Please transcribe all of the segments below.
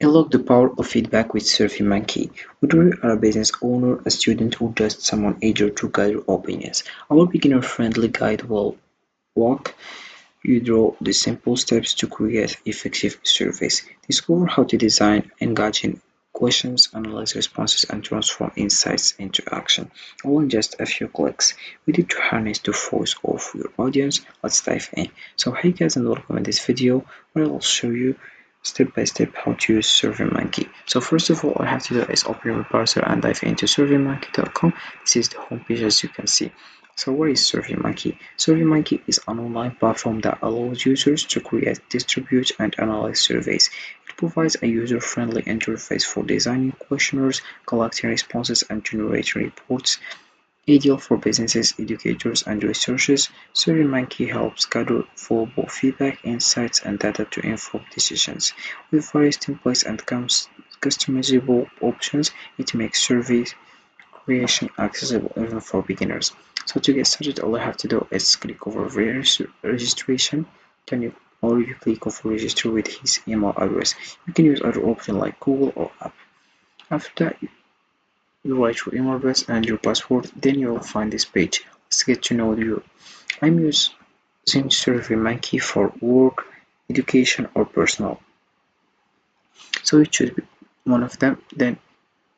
Unlock the power of feedback with SurveyMonkey. Whether you are a business owner, a student, or just someone eager to gather opinions, our beginner-friendly guide will walk you through the simple steps to create effective surveys. Discover how to design engaging questions, analyze responses, and transform insights into action, all in just a few clicks. Ready to harness the force of your audience? Let's dive in. So hey guys, and welcome in this video where I'll show you step by step how to use SurveyMonkey. So first of all, all I have to do is open your browser and dive into surveymonkey.com. This is the homepage as you can see. So what is SurveyMonkey? SurveyMonkey is an online platform that allows users to create, distribute, and analyze surveys. It provides a user-friendly interface for designing questionnaires, collecting responses, and generating reports. Ideal for businesses, educators, and researchers, SurveyMonkey helps gather valuable feedback, insights, and data to inform decisions. With various templates and customizable options, it makes survey creation accessible even for beginners. So to get started, all I have to do is click over registration. Or you click over register with his email address. You can use other options like Google or app. After that, you write your email address and your password, then you will find this page. Let's get to know you. I'm using SurveyMonkey for work, education, or personal. So you choose one of them, then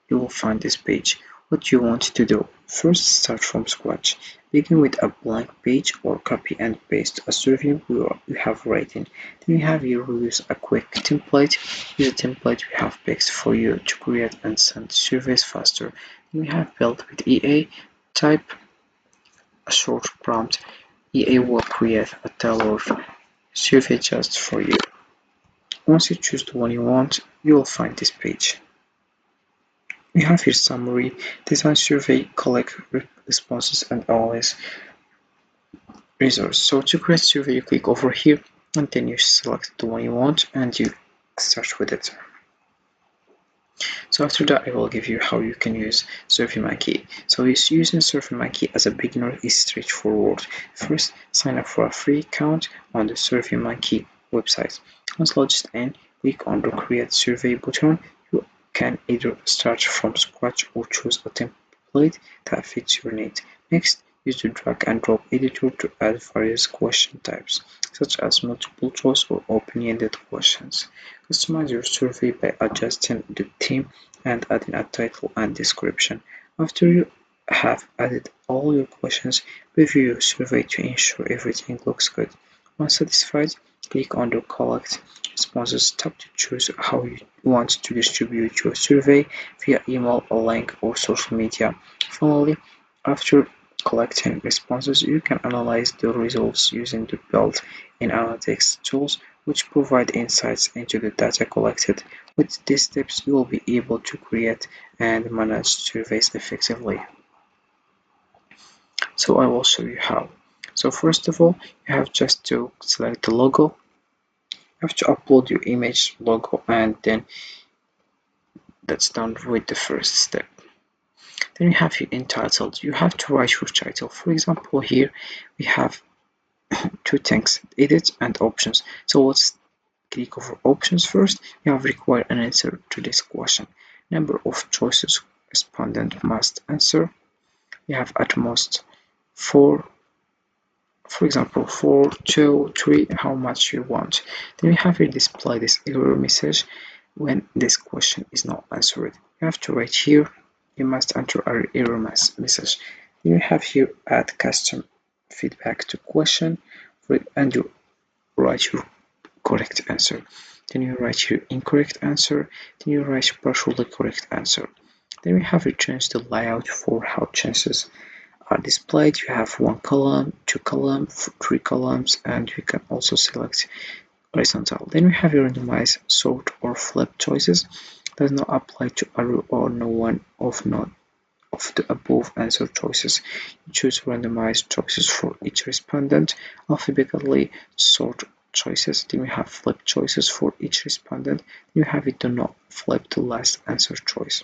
you will find this page. What you want to do: first, start from scratch. Begin with a blank page or copy and paste a survey you have written. Then you have here use a quick template. Use a template we have picked for you to create and send surveys faster. Then we have built with EA. Type a short prompt. EA will create a tailored survey just for you. Once you choose the one you want, you will find this page. We have here summary, design survey, collect responses, and analyze results. So to create survey, you click over here and then you select the one you want and you start with it. So after that, I will give you how you can use SurveyMonkey. So using SurveyMonkey as a beginner is straightforward. First, sign up for a free account on the SurveyMonkey website. Once logged in, click on the Create Survey button. You can either start from scratch or choose a template that fits your need. Next, use the drag and drop editor to add various question types, such as multiple choice or open-ended questions. Customize your survey by adjusting the theme and adding a title and description. After you have added all your questions, review your survey to ensure everything looks good. Once satisfied, click on the Collect Responses tab to choose how you want to distribute your survey via email, a link, or social media. Finally, after collecting responses, you can analyze the results using the built-in analytics tools, which provide insights into the data collected. With these steps, you will be able to create and manage surveys effectively. So I will show you how. So first of all, you have just to select the logo. You have to upload your image logo, and then that's done with the first step. Then you have your entitled. You have to write your title. For example, here we have two things: edit and options. So let's click over options first. You have required an answer to this question. Number of choices respondent must answer. You have at most 4, for example 4, 2, 3, how much you want. Then we have here display this error message when this question is not answered. You have to write here, you must enter an error message. Then you have here add custom feedback to question, and you write your correct answer. Then you write your incorrect answer. Then you write partially correct answer. Then we have change the layout for how chances are displayed. You have 1 column, 2 columns, 3 columns, and you can also select horizontal. Then we have your randomize, sort, or flip choices. Does not apply to all or no one of the above answer choices. You choose randomized choices for each respondent, alphabetically sort choices. Then we have flip choices for each respondent. You have it do not flip the last answer choice.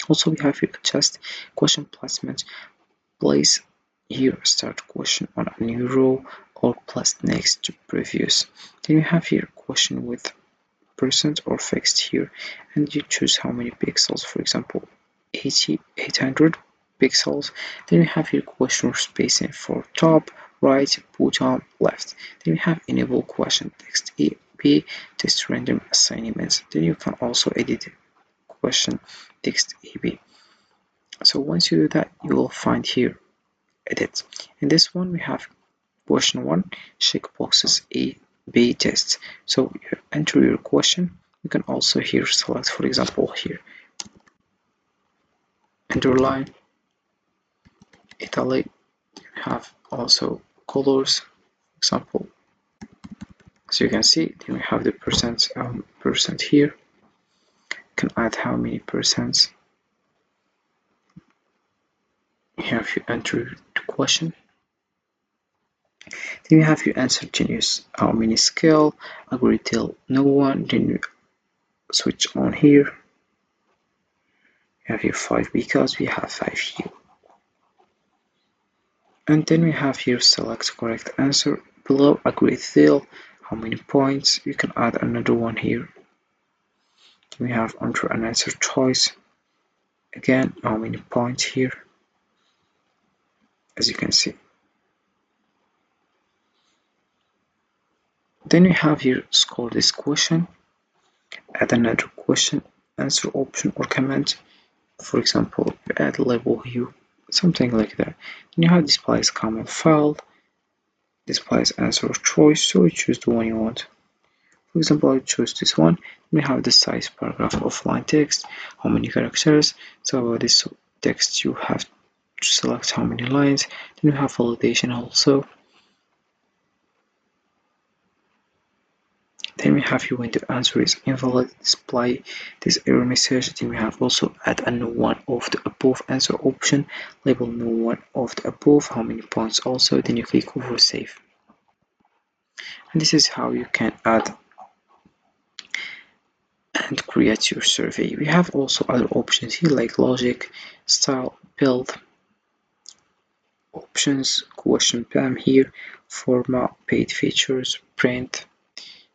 Also, we have here adjust question placement. Place here start question on a new row or place next to previous. Then you have here question with percent or fixed here, and you choose how many pixels, for example 800 pixels. Then you have your question spacing for top, right, bottom, left. Then you have enable question text AB, test random assignments. Then you can also edit question text AB. So once you do that, you will find here edit. In this one, we have question 1, check boxes A, B tests. So you enter your question. You can also here select, for example, here underline, italic. You have also colors, for example. So you can see, then we have the percent here. You can add how many percents. Here if you enter the question. Then you have your answer genius, how many scale, algorithm, no one. Then you switch on here. You have here 5 because we have 5 here. And then we have here select correct answer. Below algorithm, how many points. You can add another one here. Then we have enter an answer choice. Again, how many points here, as you can see. Then we have here score this question, add another question, answer option or comment. For example, you add label here, something like that. Then you have displays comment file, displays answer choice, so you choose the one you want. For example, I choose this one. We have the size paragraph of line text, how many characters. So about this text, you have to select how many lines. Then you have validation also. Then we have here when the answer is invalid, display this error message. Then we have also add a no one of the above answer option, label no one of the above, how many points also. Then you click over save. And this is how you can add and create your survey. We have also other options here like logic, style, build, options, question plan here, format, paid features, print.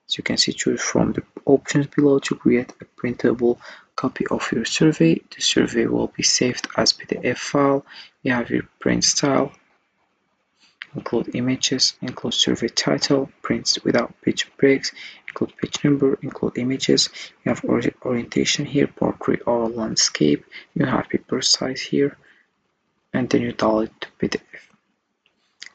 As you can see, choose from the options below to create a printable copy of your survey. The survey will be saved as PDF file. You have your print style, include images, include survey title, prints without page breaks, include page number, include images. You have orientation here, portrait or landscape. You have paper size here, and then you download it to PDF.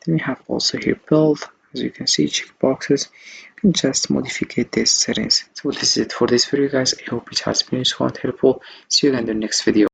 Then we have also here build. As you can see, checkboxes. You can just modify these settings. So this is it for this video, guys. I hope it has been useful and helpful. See you again in the next video.